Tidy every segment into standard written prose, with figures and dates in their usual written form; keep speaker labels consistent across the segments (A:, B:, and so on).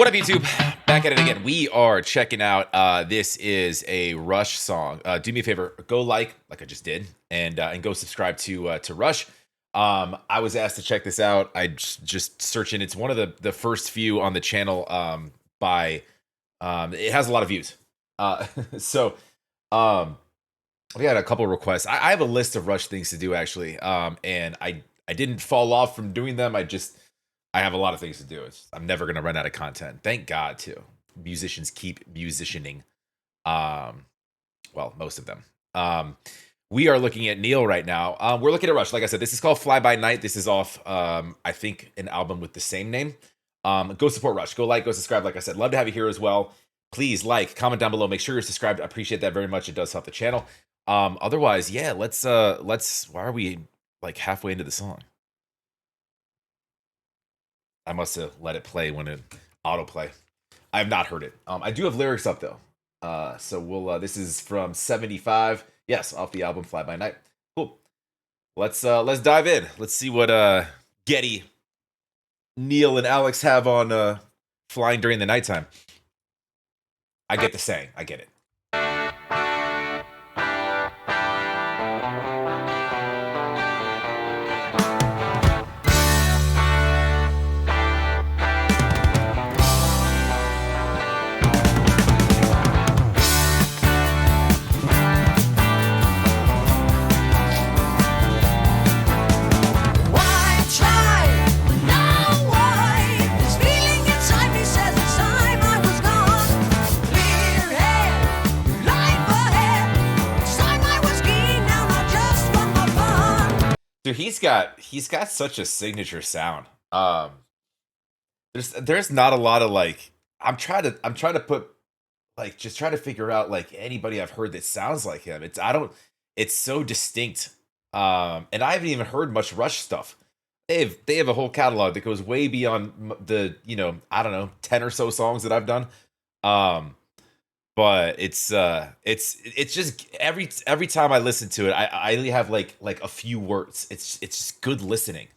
A: What up, YouTube? Back at it again. We are checking out. This is a Rush song. Do me a favor, go like I just did, and go subscribe to Rush. I was asked to check this out. I just searching. It's one of the first few on the channel. It has a lot of views. So we had a couple of requests. I have a list of Rush things to do actually, and I didn't fall off from doing them. I have a lot of things to do. I'm never going to run out of content. Thank God, too. Musicians keep musicianing. Well, most of them. We are looking at Neil right now. We're looking at Rush. Like I said, this is called FlyByNight. This is off, I think, an album with the same name. Go support Rush. Go like, go subscribe. Like I said, love to have you here as well. Please like, comment down below. Make sure you're subscribed. I appreciate that very much. It does help the channel. Otherwise, yeah, let's. Why are we like halfway into the song? I must have let it play when it autoplay. I have not heard it. I do have lyrics up though. So we'll. This is from '75. Yes, off the album FlyByNight. Cool. Let's dive in. Let's see what Getty, Neil, and Alex have on flying during the nighttime. I get the saying. I get it. Dude, he's got such a signature sound. There's not a lot of like I'm trying to put like just try to figure out like anybody I've heard that sounds like him. It's so distinct. And I haven't even heard much Rush stuff. They have a whole catalog that goes way beyond the, I don't know, 10 or so songs that I've done. But it's just every time I listen to it, I only have like a few words. It's just good listening.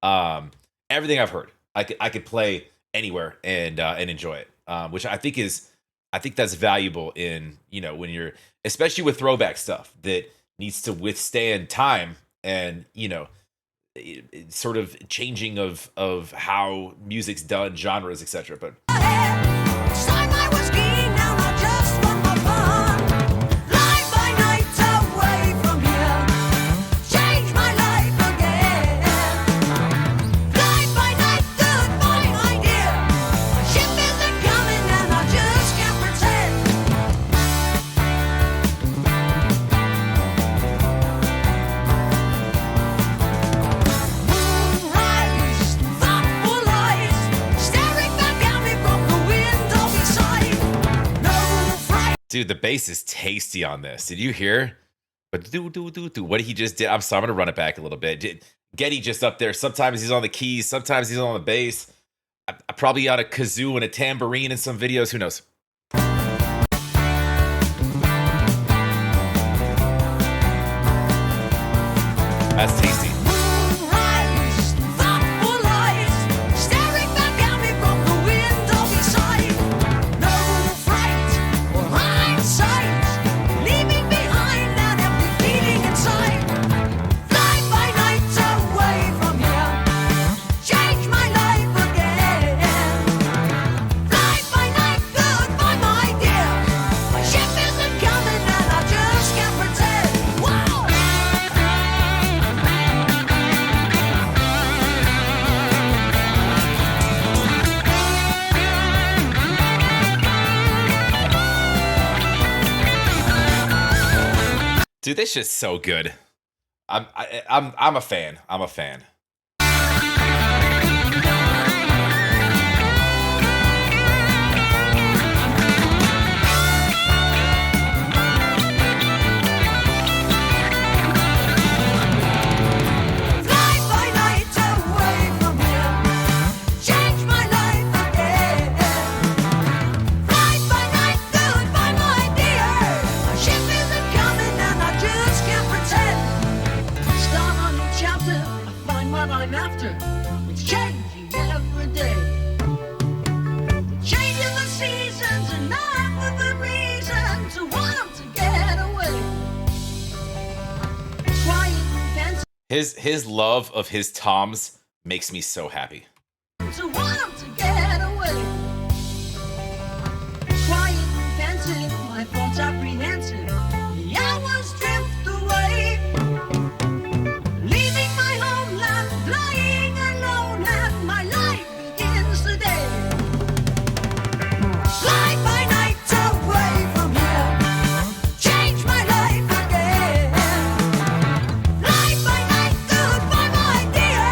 A: Everything I've heard, I could play anywhere and enjoy it. Which I think that's valuable in, when you're, especially with throwback stuff that needs to withstand time and, sort of changing of how music's done, genres, etc. But dude, the bass is tasty on this. Did you hear? But what he just did. I'm sorry, I'm gonna run it back a little bit. Getty just up there. Sometimes he's on the keys, sometimes he's on the bass. I probably got a kazoo and a tambourine in some videos. Who knows? That's tasty. Dude, this shit's so good. I'm a fan. I'm a fan. his love of his toms makes me so happy.
B: To want 'em to get away. Quiet and pensive, my thoughts apprehensive. The hours drift away. Leaving my homeland, flying alone, and my life begins today. Fly by night away from here. Change my life again. Fly by night, goodbye, my dear.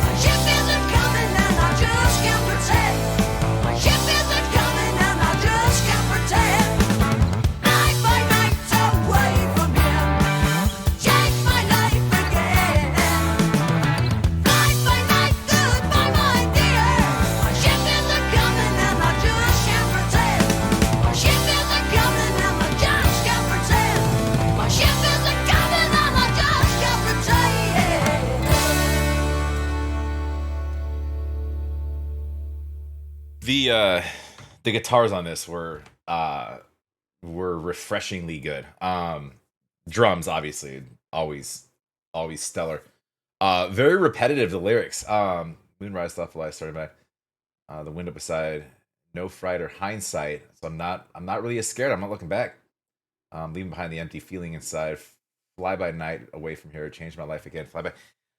B: My ship isn't coming and I just can't pretend. My ship isn't coming and I just can't pretend. Fly by night away from here. Change my life again. Fly by night, goodbye, my dear. My ship isn't coming and I just can't pretend. My ship isn't coming and I just can't pretend. My ship isn't coming and I just can't pretend.
A: The guitars on this were refreshingly good. Drums obviously always stellar. Very repetitive, the lyrics. Moonrise, thoughtful eyes, starting back. The window beside, no fright or hindsight. So I'm not really as scared. I'm not looking back. Leaving behind the empty feeling inside. Fly by night, away from here, change my life again. Fly by.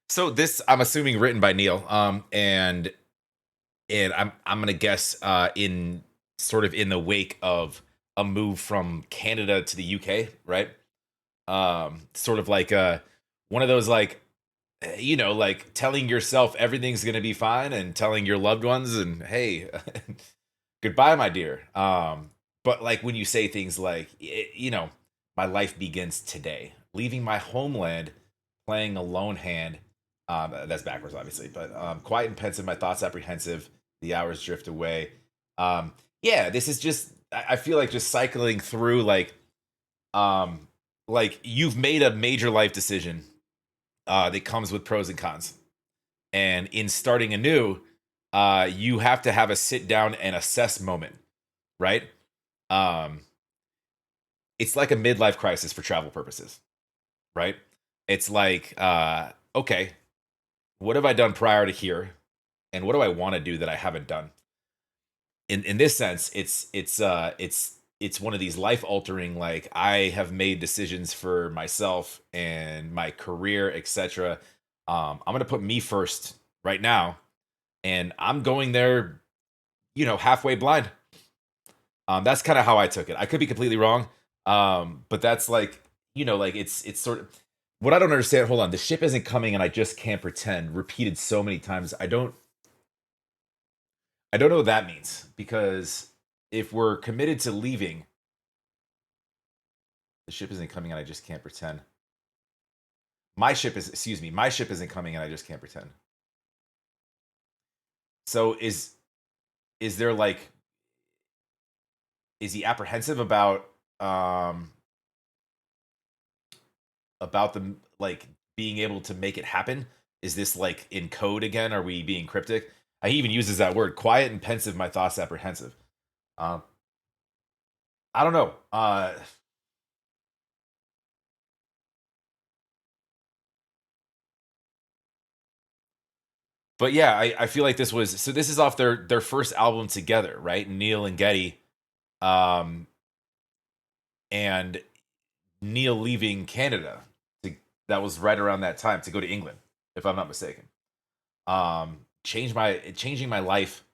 A: So this, I'm assuming, written by Neil. And I'm gonna guess in sort of in the wake of a move from Canada to the UK, right? Sort of like one of those, like, like telling yourself everything's gonna be fine and telling your loved ones and, hey, goodbye, my dear. But like when you say things like, my life begins today, leaving my homeland, playing a lone hand. That's backwards, obviously, but quiet and pensive, my thoughts apprehensive, the hours drift away. Yeah, this is just, I feel like just cycling through like you've made a major life decision that comes with pros and cons. And in starting anew, you have to have a sit down and assess moment, right? It's like a midlife crisis for travel purposes, right? It's like, okay, what have I done prior to here? And what do I want to do that I haven't done? In this sense, it's one of these life altering, like, I have made decisions for myself and my career, etc. I'm gonna put me first right now, and I'm going there, halfway blind. That's kind of how I took it. I could be completely wrong, but that's like, like it's sort of what I don't understand. Hold on, the ship isn't coming, and I just can't pretend. Repeated so many times, I don't know what that means, because if we're committed to leaving, the ship isn't coming and I just can't pretend. My ship isn't coming and I just can't pretend. So is there like, is he apprehensive about them, like, being able to make it happen? Is this like in code again? Are we being cryptic? He even uses that word, quiet and pensive, my thoughts apprehensive. I don't know. But yeah, I feel like this is off their first album together, right? Neil and Geddy, um, and Neil leaving Canada. That was right around that time to go to England, if I'm not mistaken. Changing my life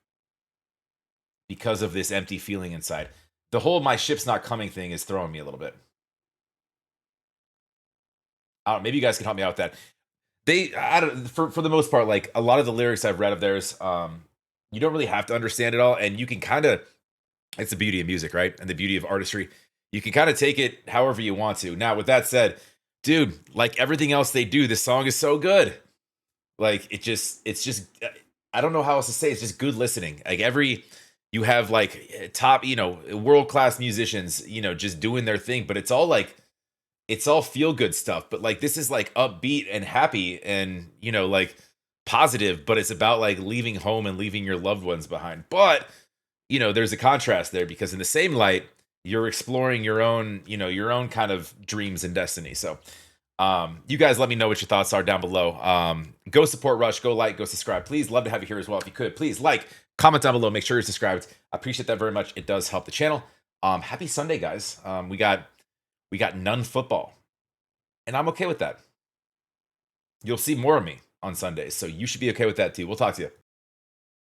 A: because of this empty feeling inside. The whole "my ship's not coming" thing is throwing me a little bit. I don't know, maybe you guys can help me out with that. I don't, for the most part, like a lot of the lyrics I've read of theirs, you don't really have to understand it all, and you can kind of, it's the beauty of music, right? And the beauty of artistry. You can kind of take it however you want to. Now, with that said, dude, like everything else they do, this song is so good. Like it's just, I don't know how else to say. It's just good listening. Like you have like top, world class musicians, just doing their thing, but it's all feel good stuff. But like this is like upbeat and happy and like positive, but it's about like leaving home and leaving your loved ones behind. But there's a contrast there, because in the same light, you're exploring your own kind of dreams and destiny. So You guys let me know what your thoughts are down below. Go support Rush, go like, go subscribe. Please, love to have you here as well. If you could, please like, comment down below, make sure you're subscribed. I appreciate that very much. It does help the channel. Happy Sunday, guys. We got none football, and I'm okay with that. You'll see more of me on Sundays, so you should be okay with that too. We'll talk to you.